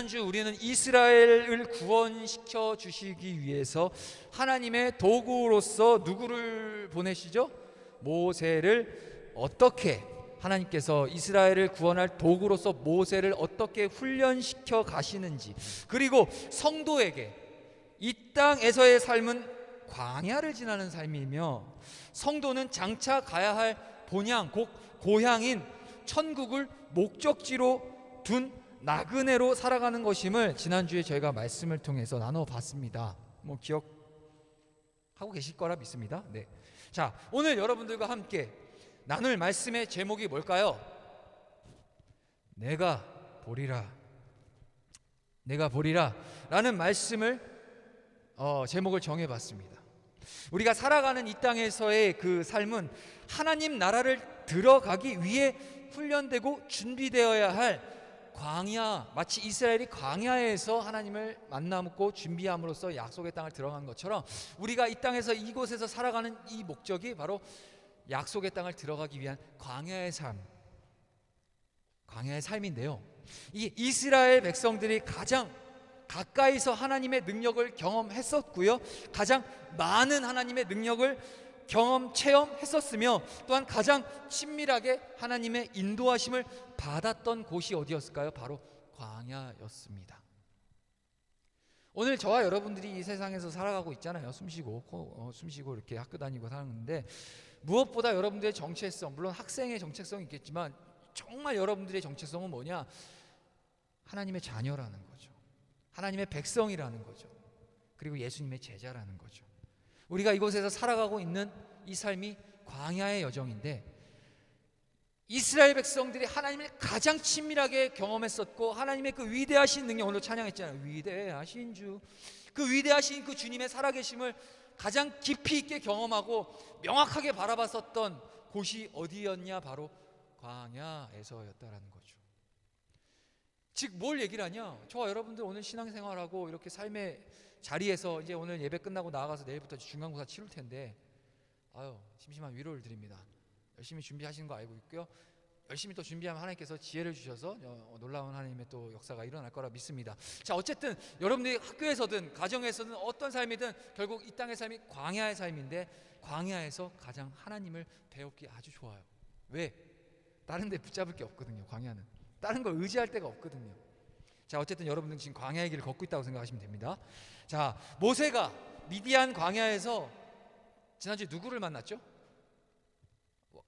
지난주 우리는 이스라엘을 구원시켜 주시기 위해서 하나님의 도구로서 누구를 보내시죠? 모세를 어떻게 하나님께서 이스라엘을 구원할 도구로서 모세를 어떻게 훈련시켜 가시는지, 그리고 성도에게 이 땅에서의 삶은 광야를 지나는 삶이며 성도는 장차 가야 할 본향, 곧 고향인 천국을 목적지로 둔 나그네로 살아가는 것임을 지난주에 저희가 말씀을 통해서 나눠봤습니다. 기억하고 계실 거라 믿습니다. 네. 자, 오늘 여러분들과 함께 나눌 말씀의 제목이 뭘까요? 내가 보리라, 내가 보리라 라는 말씀을 제목을 정해봤습니다. 우리가 살아가는 이 땅에서의 그 삶은 하나님 나라를 들어가기 위해 훈련되고 준비되어야 할 광야, 마치 이스라엘이 광야에서 하나님을 만나고 준비함으로써 약속의 땅을 들어간 것처럼 우리가 이 땅에서 이곳에서 살아가는 이 목적이 바로 약속의 땅을 들어가기 위한 광야의 삶, 광야의 삶인데요, 이 이스라엘 백성들이 가장 가까이서 하나님의 능력을 경험했었고요, 가장 많은 하나님의 능력을 체험했었으며 또한 가장 친밀하게 하나님의 인도하심을 받았던 곳이 어디였을까요? 바로 광야였습니다. 오늘 저와 여러분들이 이 세상에서 살아가고 있잖아요. 숨쉬고 이렇게 학교 다니고 사는데, 무엇보다 여러분들의 정체성, 물론 학생의 정체성이 있겠지만 정말 여러분들의 정체성은 뭐냐? 하나님의 자녀라는 거죠. 하나님의 백성이라는 거죠. 그리고 예수님의 제자라는 거죠. 우리가 이곳에서 살아가고 있는 이 삶이 광야의 여정인데, 이스라엘 백성들이 하나님을 가장 친밀하게 경험했었고 하나님의 그 위대하신 능력, 오늘 찬양했잖아요. 위대하신 주, 그 위대하신 그 주님의 살아계심을 가장 깊이 있게 경험하고 명확하게 바라봤었던 곳이 어디였냐? 바로 광야에서였다라는 거죠. 즉 뭘 얘기를 하냐? 저와 여러분들 오늘 신앙생활하고 이렇게 삶의 자리에서 이제 오늘 예배 끝나고 나아가서 내일부터 중간고사 치를 텐데, 심심한 위로를 드립니다. 열심히 준비하시는 거 알고 있고요, 열심히 또 준비하면 하나님께서 지혜를 주셔서 놀라운 하나님의 또 역사가 일어날 거라 믿습니다. 자, 어쨌든 여러분들이 학교에서든 가정에서든 어떤 삶이든 결국 이 땅의 삶이 광야의 삶인데, 광야에서 가장 하나님을 배우기 아주 좋아요. 왜? 다른 데 붙잡을 게 없거든요. 광야는 다른 걸 의지할 데가 없거든요. 자, 어쨌든 여러분들은 지금 광야의 길을 걷고 있다고 생각하시면 됩니다. 자, 모세가 미디안 광야에서 지난주에 누구를 만났죠?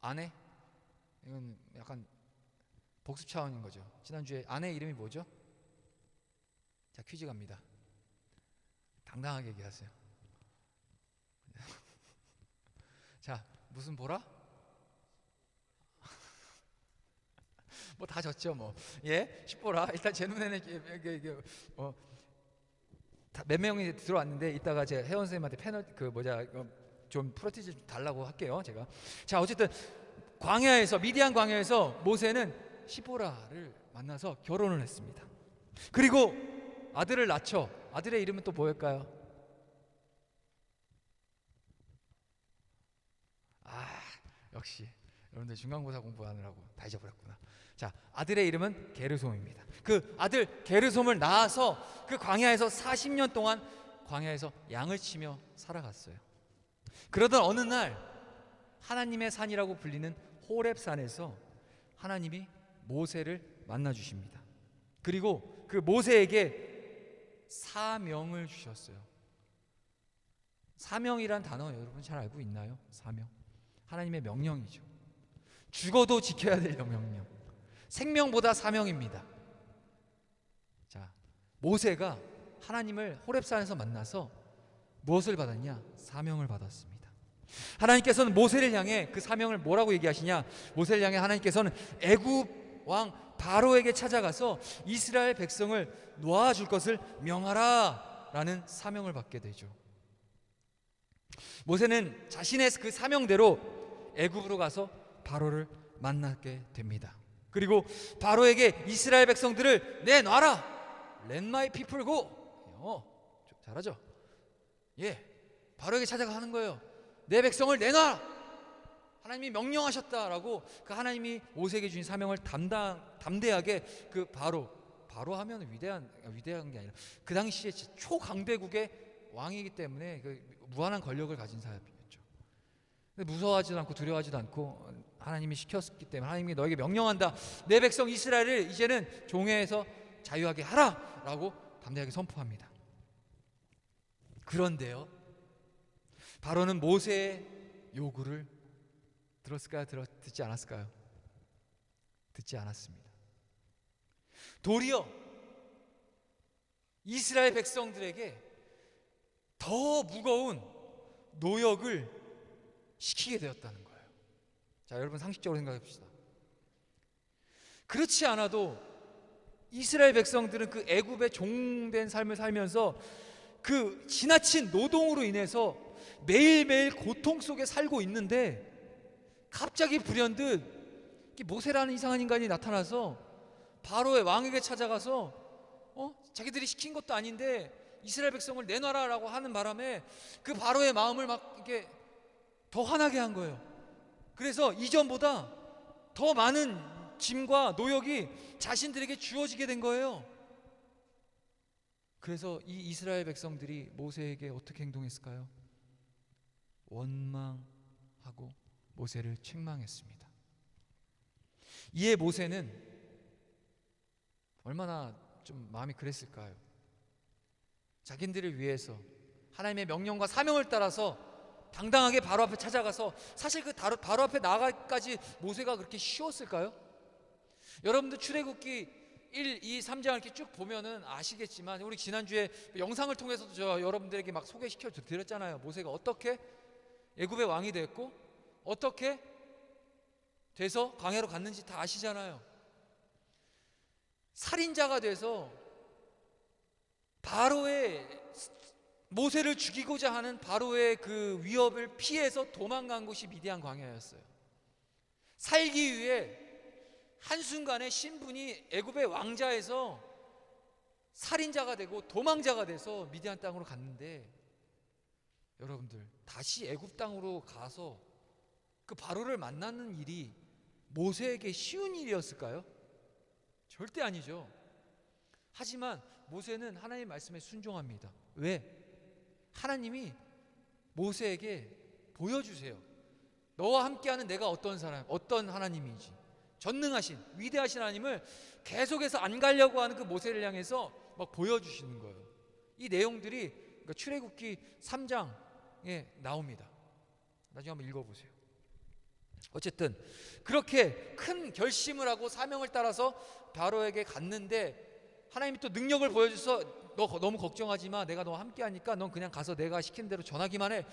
아내? 이건 약간 복습 차원인 거죠. 지난주에 아내 이름이 뭐죠? 자, 퀴즈 갑니다. 당당하게 얘기하세요. 자, 무슨 보라? 뭐 다 졌죠 뭐. 예, 10보라. 일단 제 눈에는 몇 명이 들어왔는데 이따가 제 회원 선생님한테 패널 좀 프로티즈 좀 달라고 할게요, 제가. 자, 어쨌든 광야에서, 미디안 광야에서 모세는 시보라를 만나서 결혼을 했습니다. 그리고 아들을 낳죠. 아들의 이름은 또 뭐일까요? 역시 여러분들 중간고사 공부하느라고 다 잊어버렸구나. 자, 아들의 이름은 게르솜입니다. 그 아들 게르솜을 낳아서 그 광야에서 40년 동안 광야에서 양을 치며 살아갔어요. 그러던 어느 날 하나님의 산이라고 불리는 호렙산에서 하나님이 모세를 만나 주십니다. 그리고 그 모세에게 사명을 주셨어요. 사명이란 단어 여러분 잘 알고 있나요? 사명, 하나님의 명령이죠. 죽어도 지켜야 될 명령, 생명보다 사명입니다. 자, 모세가 하나님을 호렙산에서 만나서 무엇을 받았냐? 사명을 받았습니다. 하나님께서는 모세를 향해 그 사명을 뭐라고 얘기하시냐? 모세를 향해 하나님께서는 애굽 왕 바로에게 찾아가서 이스라엘 백성을 놓아줄 것을 명하라 라는 사명을 받게 되죠. 모세는 자신의 그 사명대로 애굽으로 가서 바로를 만나게 됩니다. 그리고 바로에게 이스라엘 백성들을 내놔라, Let my people go. 잘하죠? 예, 바로에게 찾아가 하는 거예요. 내 백성을 내놔, 하나님이 명령하셨다라고 그 하나님이 모세에게 주신 사명을 담대하게 그 바로 바로 하면 위대한 게 아니라 그 당시에 초강대국의 왕이기 때문에 그 무한한 권력을 가진 사람이었죠. 근데 무서워하지도 않고 두려워하지도 않고 하나님이 시켰기 때문에 하나님이 너에게 명령한다. 내 백성 이스라엘을 이제는 종에서 자유하게 하라라고 담대하게 선포합니다. 그런데요, 바로는 모세의 요구를 들었을까요? 듣지 않았을까요? 듣지 않았습니다. 도리어 이스라엘 백성들에게 더 무거운 노역을 시키게 되었다는 거예요. 자, 여러분 상식적으로 생각해 봅시다. 그렇지 않아도 이스라엘 백성들은 그 애굽의 종된 삶을 살면서 그 지나친 노동으로 인해서 매일매일 고통 속에 살고 있는데 갑자기 불현듯 모세라는 이상한 인간이 나타나서 바로의 왕에게 찾아가서 자기들이 시킨 것도 아닌데 이스라엘 백성을 내놔라라고 하는 바람에 그 바로의 마음을 막 이렇게 더 화나게 한 거예요. 그래서 이전보다 더 많은 짐과 노역이 자신들에게 주어지게 된 거예요. 그래서 이 이스라엘 백성들이 모세에게 어떻게 행동했을까요? 원망하고 모세를 책망했습니다. 이에 모세는 얼마나 좀 마음이 그랬을까요? 자기들을 위해서 하나님의 명령과 사명을 따라서 당당하게 바로 앞에 찾아가서, 사실 그 바로 앞에 나가기까지 모세가 그렇게 쉬웠을까요? 여러분들 출애굽기 1, 2, 3장을 이렇게 쭉 보면은 아시겠지만, 우리 지난주에 영상을 통해서도 저 여러분들에게 막 소개시켜 드렸잖아요. 모세가 어떻게 애굽의 왕이 됐고 어떻게 돼서 광야로 갔는지 다 아시잖아요. 살인자가 돼서 바로의 모세를 죽이고자 하는 바로의 그 위협을 피해서 도망간 곳이 미디안 광야였어요. 살기 위해 한순간에 신분이 애굽의 왕자에서 살인자가 되고 도망자가 돼서 미디안 땅으로 갔는데, 여러분들 다시 애굽 땅으로 가서 그 바로를 만나는 일이 모세에게 쉬운 일이었을까요? 절대 아니죠. 하지만 모세는 하나님의 말씀에 순종합니다. 왜? 하나님이 모세에게 보여주세요. 너와 함께하는 내가 어떤 사람, 어떤 하나님인지, 전능하신 위대하신 하나님을 계속해서 안 가려고 하는 그 모세를 향해서 막 보여주시는 거예요. 이 내용들이 그러니까 출애굽기 3장에 나옵니다. 나중에 한번 읽어보세요. 어쨌든 그렇게 큰 결심을 하고 사명을 따라서 바로에게 갔는데, 하나님이 또 능력을 보여줘서 너 너무 걱정하지 마, 내가 너와 함께하니까 넌 그냥 가서 내가 시킨 대로 전하기만 해.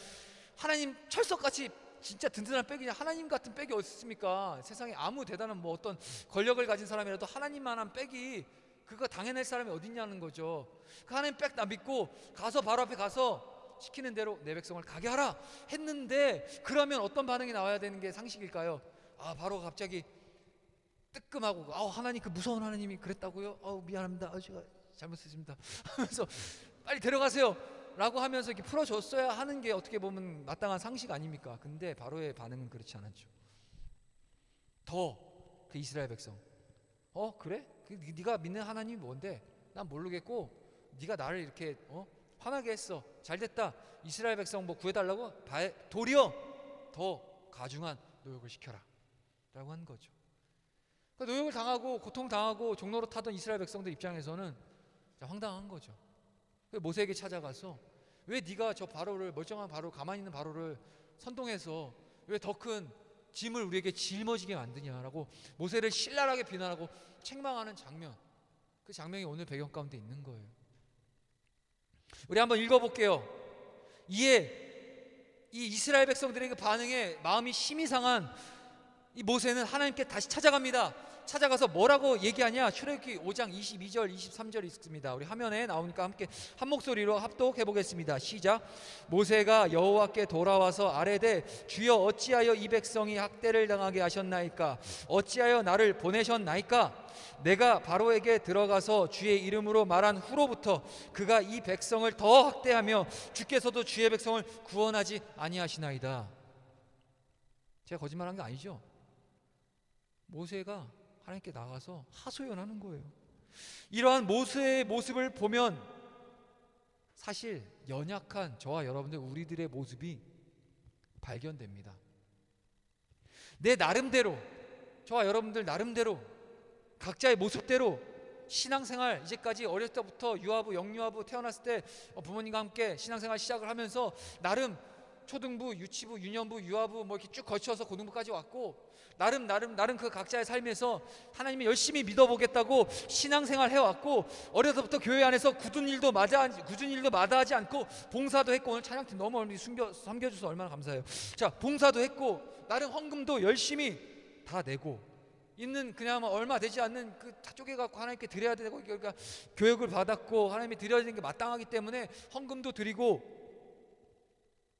하나님 철석같이 진짜 든든한 백이냐, 하나님 같은 백이 어디 있습니까? 세상에 아무 대단한 뭐 어떤 권력을 가진 사람이라도 하나님만한 백이 그거 당해낼 사람이 어디 있냐는 거죠. 그 하나님 백 나 믿고 가서 바로 앞에 가서 시키는 대로 내 백성을 가게 하라 했는데, 그러면 어떤 반응이 나와야 되는 게 상식일까요? 바로 갑자기 뜨끔하고, 하나님, 그 무서운 하나님이 그랬다고요? 미안합니다. 제가 잘못했습니다 하면서 빨리 데려가세요 라고 하면서 이렇게 풀어줬어야 하는 게 어떻게 보면 마땅한 상식 아닙니까? 근데 바로의 반응은 그렇지 않았죠. 더 그 이스라엘 백성, 그래? 네가 믿는 하나님이 뭔데? 난 모르겠고 네가 나를 이렇게 화나게 했어. 잘됐다. 이스라엘 백성 뭐 구해달라고? 도리어 더 가중한 노역을 시켜라 라고 한 거죠. 그러니까 노역을 당하고 고통당하고 종로로 타던 이스라엘 백성들 입장에서는 황당한 거죠. 모세에게 찾아가서, 왜 네가 저 바로를, 멀쩡한 바로, 가만히 있는 바로를 선동해서 왜 더 큰 짐을 우리에게 짊어지게 만드냐라고 모세를 신랄하게 비난하고 책망하는 장면, 그 장면이 오늘 배경 가운데 있는 거예요. 우리 한번 읽어볼게요. 이에 이 이스라엘 백성들의 그 반응에 마음이 심히 상한 이 모세는 하나님께 다시 찾아갑니다. 찾아가서 뭐라고 얘기하냐? 출애굽기 5장 22절 23절 있습니다. 우리 화면에 나오니까 함께 한 목소리로 합독해 보겠습니다. 시작. 모세가 여호와께 돌아와서 아뢰되, 주여 어찌하여 이 백성이 학대를 당하게 하셨나이까? 어찌하여 나를 보내셨나이까? 내가 바로에게 들어가서 주의 이름으로 말한 후로부터 그가 이 백성을 더 학대하며 주께서도 주의 백성을 구원하지 아니하시나이다. 제가 거짓말한 게 아니죠. 모세가 하나님께 나가서 하소연하는 거예요. 이러한 모세의 모습을 보면 사실 연약한 저와 여러분들 우리들의 모습이 발견됩니다. 내 나름대로, 저와 여러분들 나름대로 각자의 모습대로 신앙생활, 이제까지 어렸을 때부터 유아부, 영유아부 태어났을 때 부모님과 함께 신앙생활 시작을 하면서 나름 초등부, 유치부, 유년부, 유아부 뭐 이렇게 쭉 거쳐서 고등부까지 왔고 나름 그 각자의 삶에서 하나님을 열심히 믿어보겠다고 신앙생활 해왔고, 어려서부터 교회 안에서 굳은 일도 마다하지 않고 봉사도 했고, 오늘 찬양팀 너무 많이 섬겨줘서 얼마나 감사해요. 자, 봉사도 했고 나름 헌금도 열심히 다 내고 있는, 그냥 얼마 되지 않는 그 쪼개 갖고 하나님께 드려야 되고, 그러니까 교육을 받았고 하나님이 드려야 되는 게 마땅하기 때문에 헌금도 드리고,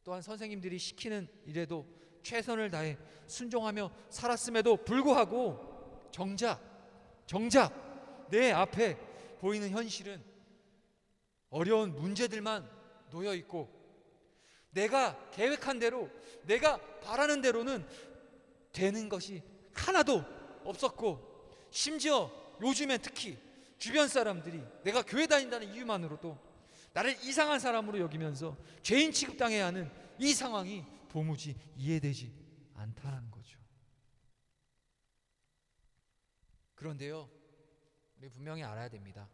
또한 선생님들이 시키는 일에도 최선을 다해 순종하며 살았음에도 불구하고 정작 내 앞에 보이는 현실은 어려운 문제들만 놓여 있고, 내가 계획한 대로, 내가 바라는 대로는 되는 것이 하나도 없었고, 심지어 요즘엔 특히 주변 사람들이 내가 교회 다닌다는 이유만으로도 나를 이상한 사람으로 여기면서 죄인 취급당해야 하는 이 상황이 도무지 이해되지 않다는 거죠. 그런데요, 우리 분명히 알아야 됩니다.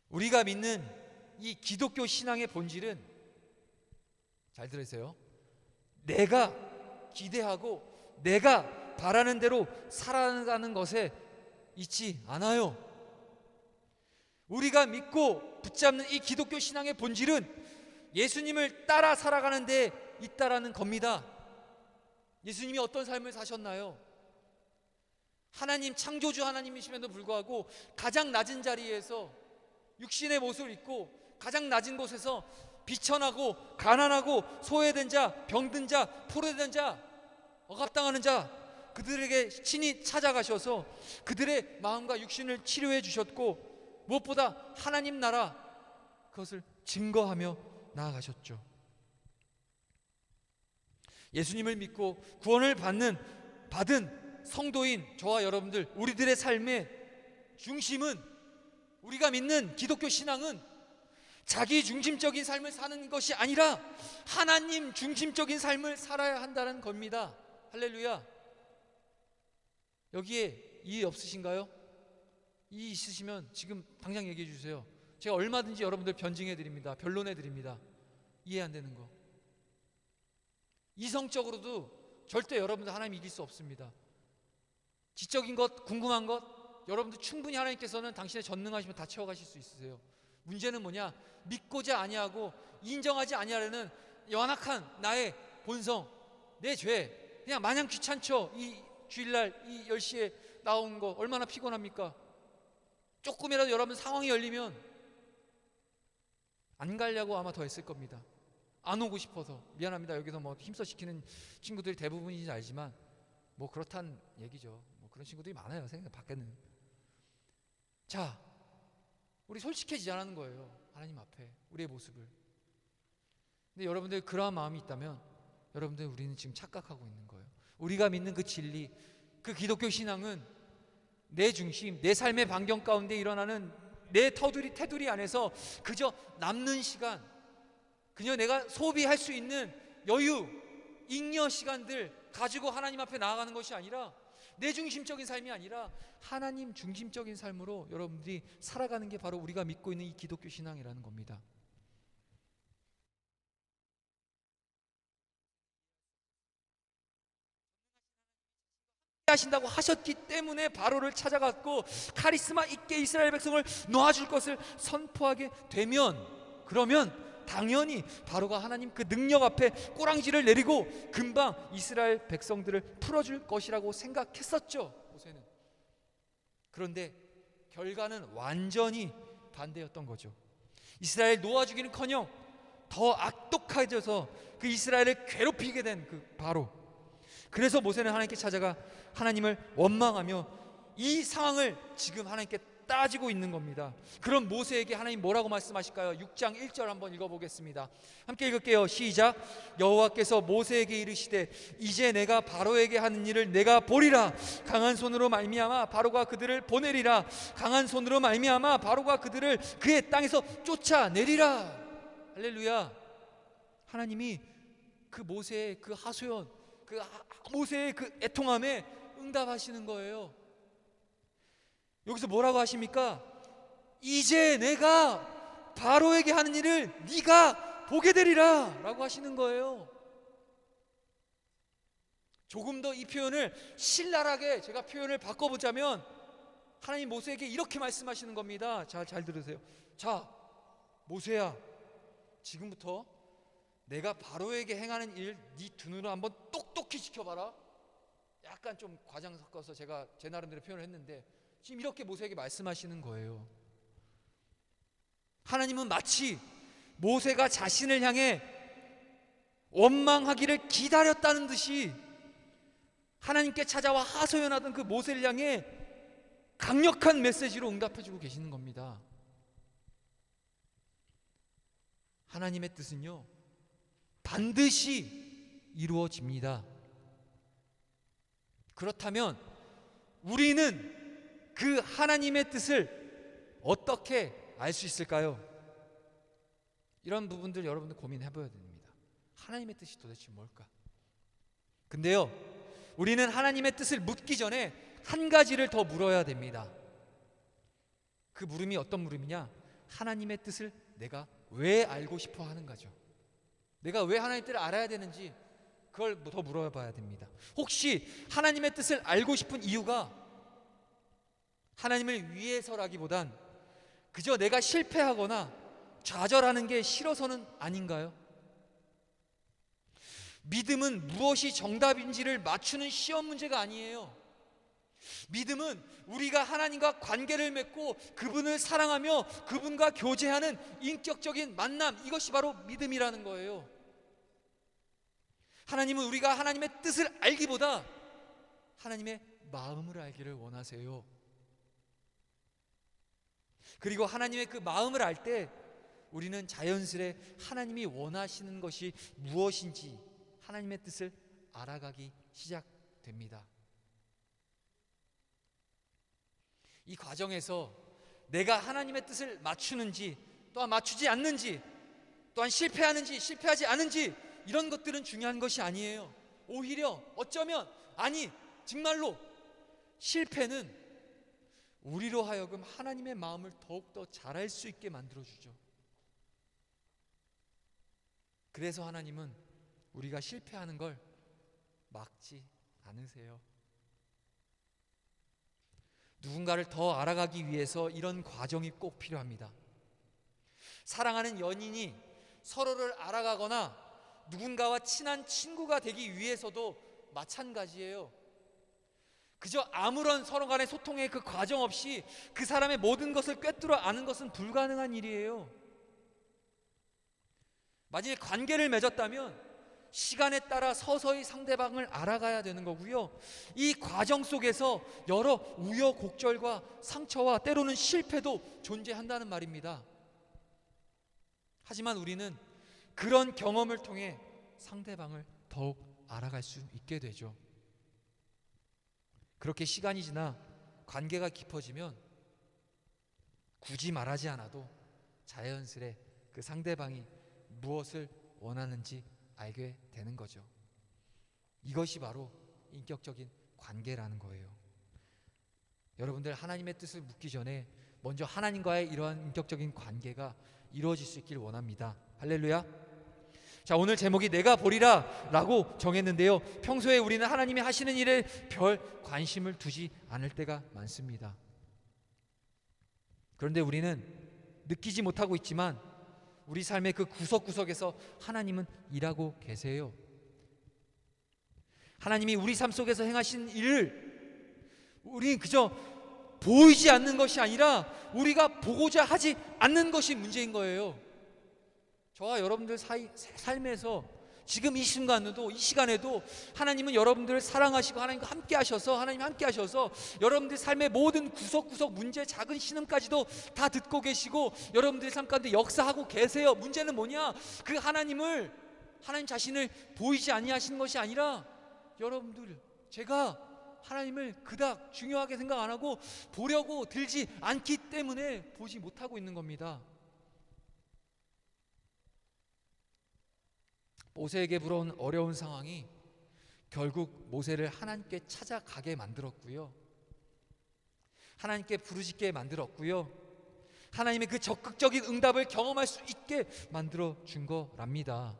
우리가 믿는 이 기독교 신앙의 본질은, 잘 들으세요, 내가 기대하고 내가 바라는 대로 살아가는 것에 있지 않아요. 우리가 믿고 붙잡는 이 기독교 신앙의 본질은 예수님을 따라 살아가는 데 있다라는 겁니다. 예수님이 어떤 삶을 사셨나요? 하나님, 창조주 하나님이심에도 불구하고 가장 낮은 자리에서 육신의 모습을 입고 가장 낮은 곳에서 비천하고 가난하고 소외된 자, 병든 자, 포로된 자, 억압당하는 자, 그들에게 친히 찾아가셔서 그들의 마음과 육신을 치료해 주셨고, 무엇보다 하나님 나라, 그것을 증거하며 나아가셨죠. 예수님을 믿고 구원을 받은 성도인 저와 여러분들, 우리들의 삶의 중심은, 우리가 믿는 기독교 신앙은 자기 중심적인 삶을 사는 것이 아니라 하나님 중심적인 삶을 살아야 한다는 겁니다. 할렐루야. 여기에 이해 없으신가요? 이해 있으시면 지금 당장 얘기해 주세요. 제가 얼마든지 여러분들 변증해 드립니다. 변론해 드립니다. 이해 안 되는 거. 이성적으로도 절대 여러분들 하나님 이길 수 없습니다. 지적인 것, 궁금한 것, 여러분들 충분히 하나님께서는 당신의 전능하시면 다 채워가실 수 있으세요. 문제는 뭐냐? 믿고자 아니하고 인정하지 아니하려는 연약한 나의 본성, 내 죄. 그냥 마냥 귀찮죠? 이 주일날 이 10시에 나온 거 얼마나 피곤합니까? 조금이라도 여러분 상황이 열리면 안 가려고 아마 더 했을 겁니다. 안 오고 싶어서. 미안합니다. 여기서 뭐 힘써 시키는 친구들이 대부분인지 알지만 뭐 그렇단 얘기죠. 뭐 그런 친구들이 많아요. 생각 밖에는. 자, 우리 솔직해지자는 거예요. 하나님 앞에 우리의 모습을. 근데 여러분들 그러한 마음이 있다면 여러분들, 우리는 지금 착각하고 있는 거예요. 우리가 믿는 그 진리, 그 기독교 신앙은 내 중심, 내 삶의 반경 가운데 일어나는 내 테두리 안에서 그저 남는 시간, 그저 내가 소비할 수 있는 여유, 잉여 시간들 가지고 하나님 앞에 나아가는 것이 아니라, 내 중심적인 삶이 아니라 하나님 중심적인 삶으로 여러분들이 살아가는 게 바로 우리가 믿고 있는 이 기독교 신앙이라는 겁니다. 하신다고 하셨기 때문에 바로를 찾아갔고 카리스마 있게 이스라엘 백성을 놓아줄 것을 선포하게 되면, 그러면 당연히 바로가 하나님 그 능력 앞에 꼬랑지를 내리고 금방 이스라엘 백성들을 풀어줄 것이라고 생각했었죠, 모세는. 그런데 결과는 완전히 반대였던 거죠. 이스라엘 놓아주기는커녕 더 악독해져서 그 이스라엘을 괴롭히게 된 그 바로. 그래서 모세는 하나님께 찾아가 하나님을 원망하며 이 상황을 지금 하나님께 따지고 있는 겁니다. 그럼 모세에게 하나님 뭐라고 말씀하실까요? 6장 1절 한번 읽어보겠습니다. 함께 읽을게요. 시작. 여호와께서 모세에게 이르시되 이제 내가 바로에게 하는 일을 내가 보리라. 강한 손으로 말미암아 바로가 그들을 보내리라. 강한 손으로 말미암아 바로가 그들을 그의 땅에서 쫓아내리라. 할렐루야. 하나님이 그 모세의 그 하소연, 그 모세의 그 애통함에 응답하시는 거예요. 여기서 뭐라고 하십니까? 이제 내가 바로에게 하는 일을 네가 보게 되리라 라고 하시는 거예요. 조금 더 이 표현을 신랄하게 제가 표현을 바꿔보자면 하나님 모세에게 이렇게 말씀하시는 겁니다. 잘 들으세요. 자, 모세야, 지금부터 내가 바로에게 행하는 일 네 두 눈으로 한번 똑똑히 지켜봐라. 약간 좀 과장 섞어서 제가 제 나름대로 표현을 했는데 지금 이렇게 모세에게 말씀하시는 거예요. 하나님은 마치 모세가 자신을 향해 원망하기를 기다렸다는 듯이 하나님께 찾아와 하소연하던 그 모세를 향해 강력한 메시지로 응답해주고 계시는 겁니다. 하나님의 뜻은요 반드시 이루어집니다. 그렇다면 우리는 그 하나님의 뜻을 어떻게 알 수 있을까요? 이런 부분들 여러분들 고민해 봐야 됩니다. 하나님의 뜻이 도대체 뭘까? 근데요, 우리는 하나님의 뜻을 묻기 전에 한 가지를 더 물어야 됩니다. 그 물음이 어떤 물음이냐? 하나님의 뜻을 내가 왜 알고 싶어 하는가죠. 내가 왜 하나님의 뜻을 알아야 되는지 그걸 더 물어봐야 됩니다. 혹시 하나님의 뜻을 알고 싶은 이유가 하나님을 위해서라기보단 그저 내가 실패하거나 좌절하는 게 싫어서는 아닌가요? 믿음은 무엇이 정답인지를 맞추는 시험 문제가 아니에요. 믿음은 우리가 하나님과 관계를 맺고 그분을 사랑하며 그분과 교제하는 인격적인 만남, 이것이 바로 믿음이라는 거예요. 하나님은 우리가 하나님의 뜻을 알기보다 하나님의 마음을 알기를 원하세요. 그리고 하나님의 그 마음을 알 때 우리는 자연스레 하나님이 원하시는 것이 무엇인지 하나님의 뜻을 알아가기 시작됩니다. 이 과정에서 내가 하나님의 뜻을 맞추는지 또한 맞추지 않는지 또한 실패하는지 실패하지 않은지 이런 것들은 중요한 것이 아니에요. 오히려 어쩌면 정말로 실패는 우리로 하여금 하나님의 마음을 더욱더 잘 알 수 있게 만들어주죠. 그래서 하나님은 우리가 실패하는 걸 막지 않으세요. 누군가를 더 알아가기 위해서 이런 과정이 꼭 필요합니다. 사랑하는 연인이 서로를 알아가거나 누군가와 친한 친구가 되기 위해서도 마찬가지예요. 그저 아무런 서로 간의 소통의 그 과정 없이 그 사람의 모든 것을 꿰뚫어 아는 것은 불가능한 일이에요. 만약에 관계를 맺었다면 시간에 따라 서서히 상대방을 알아가야 되는 거고요. 이 과정 속에서 여러 우여곡절과 상처와 때로는 실패도 존재한다는 말입니다. 하지만 우리는 그런 경험을 통해 상대방을 더욱 알아갈 수 있게 되죠. 그렇게 시간이 지나 관계가 깊어지면 굳이 말하지 않아도 자연스레 그 상대방이 무엇을 원하는지 알게 되는 거죠. 이것이 바로 인격적인 관계라는 거예요. 여러분들 하나님의 뜻을 묻기 전에 먼저 하나님과의 이러한 인격적인 관계가 이루어질 수 있길 원합니다. 할렐루야. 자, 오늘 제목이 내가 보리라 라고 정했는데요, 평소에 우리는 하나님이 하시는 일에 별 관심을 두지 않을 때가 많습니다. 그런데 우리는 느끼지 못하고 있지만 우리 삶의 그 구석구석에서 하나님은 일하고 계세요. 하나님이 우리 삶 속에서 행하신 일을 우리는 그저 보이지 않는 것이 아니라 우리가 보고자 하지 않는 것이 문제인 거예요. 저와 여러분들 삶에서 지금 이 순간에도, 이 시간에도 하나님은 여러분들을 사랑하시고 하나님과 함께 하셔서, 하나님 함께 하셔서 여러분들 삶의 모든 구석구석 문제, 작은 신음까지도 다 듣고 계시고 여러분들의 삶 가운데 역사하고 계세요. 문제는 뭐냐? 그 하나님 자신을 보이지 아니하시는 것이 아니라 여러분들, 제가 하나님을 그닥 중요하게 생각 안 하고 보려고 들지 않기 때문에 보지 못하고 있는 겁니다. 모세에게 불어온 어려운 상황이 결국 모세를 하나님께 찾아가게 만들었고요, 하나님께 부르짖게 만들었고요, 하나님의 그 적극적인 응답을 경험할 수 있게 만들어 준 거랍니다.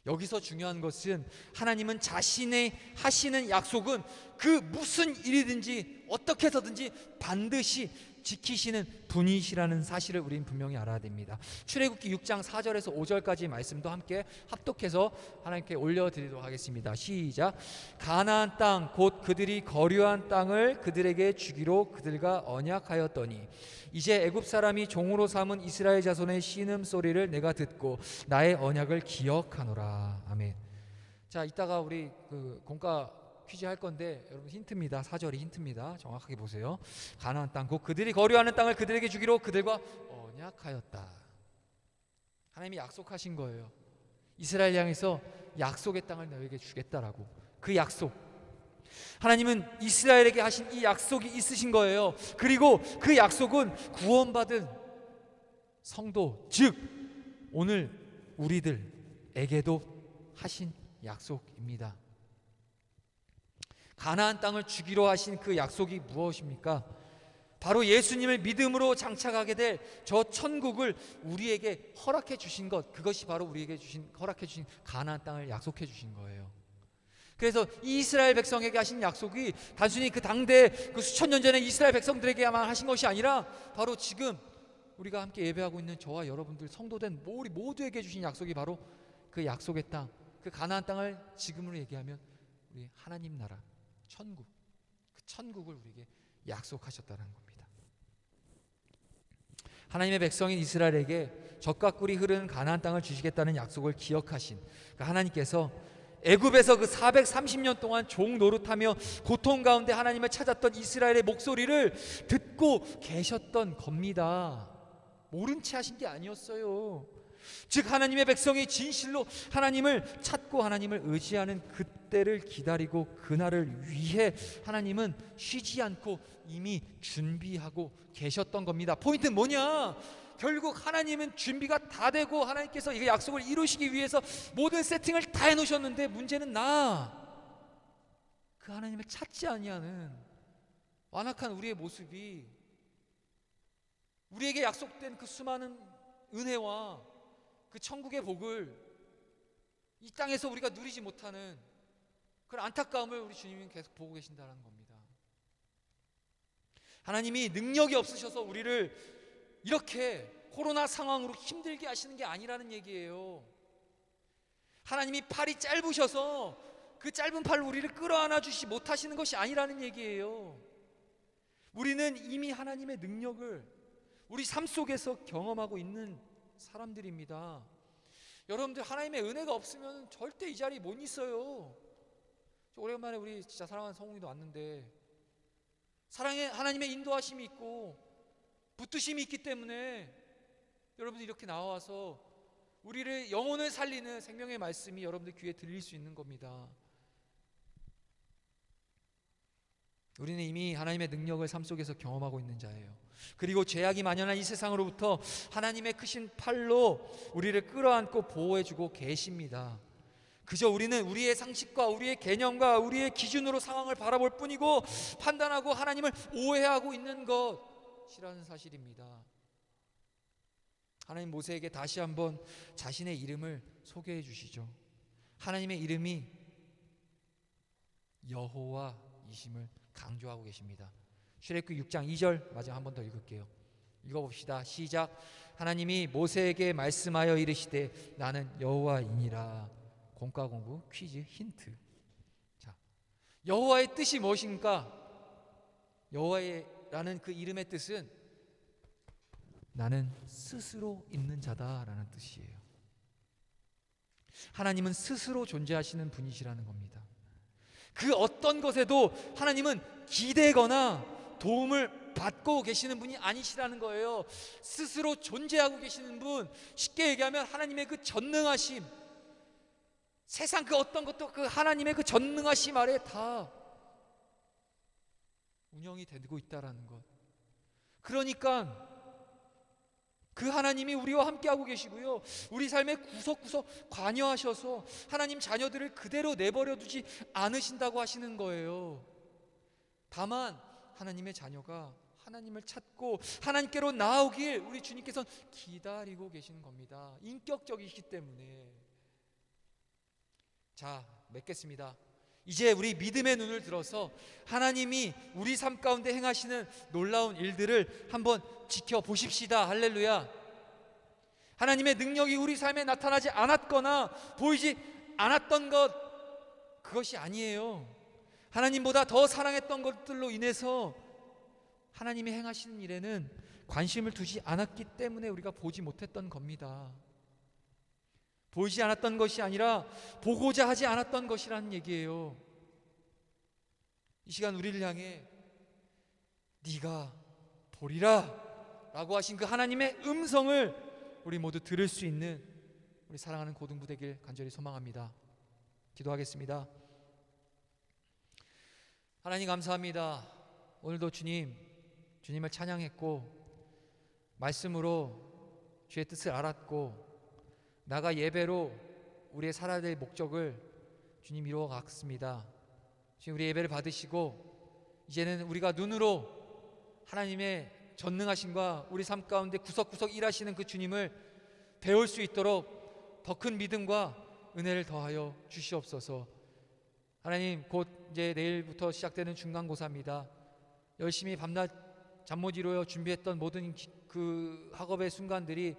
여기서 중요한 것은 하나님은 자신의 하시는 약속은 그 무슨 일이든지 어떻게 해서든지 반드시 지키시는 분이시라는 사실을 우리는 분명히 알아야 됩니다. 출애굽기 6장 4절에서 5절까지 말씀도 함께 합독해서 하나님께 올려드리도록 하겠습니다. 시작. 가나안 땅 곧 그들이 거류한 땅을 그들에게 주기로 그들과 언약하였더니 이제 애굽 사람이 종으로 삼은 이스라엘 자손의 신음소리를 내가 듣고 나의 언약을 기억하노라. 아멘. 자, 이따가 우리 공과 퀴즈 할 건데 여러분 힌트입니다. 4절이 힌트입니다. 정확하게 보세요. 가나안 땅 곧 그들이 거류하는 땅을 그들에게 주기로 그들과 언약하였다. 하나님이 약속하신 거예요. 이스라엘 향해서 약속의 땅을 너에게 주겠다라고. 그 약속, 하나님은 이스라엘에게 하신 이 약속이 있으신 거예요. 그리고 그 약속은 구원받은 성도, 즉 오늘 우리들에게도 하신 약속입니다. 가나안 땅을 주기로 하신 그 약속이 무엇입니까? 바로 예수님을 믿음으로 장착하게 될 저 천국을 우리에게 허락해 주신 것, 그것이 바로 우리에게 허락해 주신 가나안 땅을 약속해 주신 거예요. 그래서 이스라엘 백성에게 하신 약속이 단순히 그 당대 그 수천 년 전에 이스라엘 백성들에게만 하신 것이 아니라 바로 지금 우리가 함께 예배하고 있는 저와 여러분들 성도된 우리 모두에게 주신 약속이 바로 그 약속의 땅, 그 가나안 땅을 지금으로 얘기하면 우리 하나님 나라 천국, 그 천국을 우리에게 약속하셨다는 겁니다. 하나님의 백성인 이스라엘에게 젖과 꿀이 흐르는 가나안 땅을 주시겠다는 약속을 기억하신 그 하나님께서 애굽에서 그 430년 동안 종 노릇하며 고통 가운데 하나님을 찾았던 이스라엘의 목소리를 듣고 계셨던 겁니다. 모른 채 하신 게 아니었어요. 즉 하나님의 백성이 진실로 하나님을 찾고 하나님을 의지하는 그때를 기다리고 그날을 위해 하나님은 쉬지 않고 이미 준비하고 계셨던 겁니다. 포인트는 뭐냐? 결국 하나님은 준비가 다 되고 하나님께서 이 약속을 이루시기 위해서 모든 세팅을 다 해놓으셨는데 문제는 그 하나님을 찾지 아니하는 완악한 우리의 모습이, 우리에게 약속된 그 수많은 은혜와 그 천국의 복을 이 땅에서 우리가 누리지 못하는 그런 안타까움을 우리 주님은 계속 보고 계신다는 겁니다. 하나님이 능력이 없으셔서 우리를 이렇게 코로나 상황으로 힘들게 하시는 게 아니라는 얘기예요. 하나님이 팔이 짧으셔서 그 짧은 팔로 우리를 끌어안아 주시 못하시는 것이 아니라는 얘기예요. 우리는 이미 하나님의 능력을 우리 삶 속에서 경험하고 있는 사람들입니다. 여러분들 하나님의 은혜가 없으면 절대 이 자리에 못 있어요. 오랜만에 우리 진짜 사랑하는 성웅이도 왔는데 하나님의 인도하심이 있고 붙드심이 있기 때문에 여러분들 이렇게 나와서 우리를 영혼을 살리는 생명의 말씀이 여러분들 귀에 들릴 수 있는 겁니다. 우리는 이미 하나님의 능력을 삶 속에서 경험하고 있는 자예요. 그리고 죄악이 만연한 이 세상으로부터 하나님의 크신 팔로 우리를 끌어안고 보호해주고 계십니다. 그저 우리는 우리의 상식과 우리의 개념과 우리의 기준으로 상황을 바라볼 뿐이고 판단하고 하나님을 오해하고 있는 것이라는 사실입니다. 하나님 모세에게 다시 한번 자신의 이름을 소개해 주시죠. 하나님의 이름이 여호와이심을 강조하고 계십니다. 출애굽기 6장 2절 마지막 한 번 더 읽을게요. 읽어봅시다. 시작. 하나님이 모세에게 말씀하여 이르시되 나는 여호와이니라. 공과 공부 퀴즈 힌트. 자, 여호와의 뜻이 무엇입니까? 여호와라는 그 이름의 뜻은 나는 스스로 있는 자다라는 뜻이에요. 하나님은 스스로 존재하시는 분이시라는 겁니다. 그 어떤 것에도 하나님은 기대거나 도움을 받고 계시는 분이 아니시라는 거예요. 스스로 존재하고 계시는 분, 쉽게 얘기하면 하나님의 그 전능하심, 세상 그 어떤 것도 그 하나님의 그 전능하심 아래 다 운영이 되고 있다라는 것. 그러니까 그 하나님이 우리와 함께하고 계시고요, 우리 삶의 구석구석 관여하셔서 하나님 자녀들을 그대로 내버려 두지 않으신다고 하시는 거예요. 다만 하나님의 자녀가 하나님을 찾고 하나님께로 나오길 우리 주님께서는 기다리고 계시는 겁니다. 인격적이시기 때문에. 자, 맺겠습니다. 이제 우리 믿음의 눈을 들어서 하나님이 우리 삶 가운데 행하시는 놀라운 일들을 한번 지켜보십시다. 할렐루야. 하나님의 능력이 우리 삶에 나타나지 않았거나 보이지 않았던 것, 그것이 아니에요. 하나님보다 더 사랑했던 것들로 인해서 하나님이 행하시는 일에는 관심을 두지 않았기 때문에 우리가 보지 못했던 겁니다. 보이지 않았던 것이 아니라 보고자 하지 않았던 것이라는 얘기예요. 이 시간 우리를 향해 네가 보리라 라고 하신 그 하나님의 음성을 우리 모두 들을 수 있는 우리 사랑하는 고등부 되길 간절히 소망합니다. 기도하겠습니다. 하나님 감사합니다. 오늘도 주님을 찬양했고 말씀으로 주의 뜻을 알았고 나가 예배로 우리의 살아야 될 목적을 주님 이루어 갔습니다. 지금 우리 예배를 받으시고 이제는 우리가 눈으로 하나님의 전능하심과 우리 삶 가운데 구석구석 일하시는 그 주님을 배울 수 있도록 더 큰 믿음과 은혜를 더하여 주시옵소서. 하나님, 곧 이제 내일부터 시작되는 중간고사입니다. 열심히 밤낮 잠 못 이루어 준비했던 모든 그 학업의 순간들이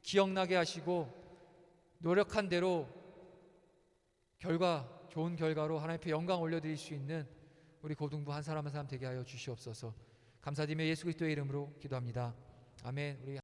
기억나게 하시고 노력한 대로 좋은 결과로 하나님 앞에 영광 올려드릴 수 있는 우리 고등부 한 사람 한 사람 되게 하여 주시옵소서. 감사드리며 예수 그리스도의 이름으로 기도합니다. 아멘. 우리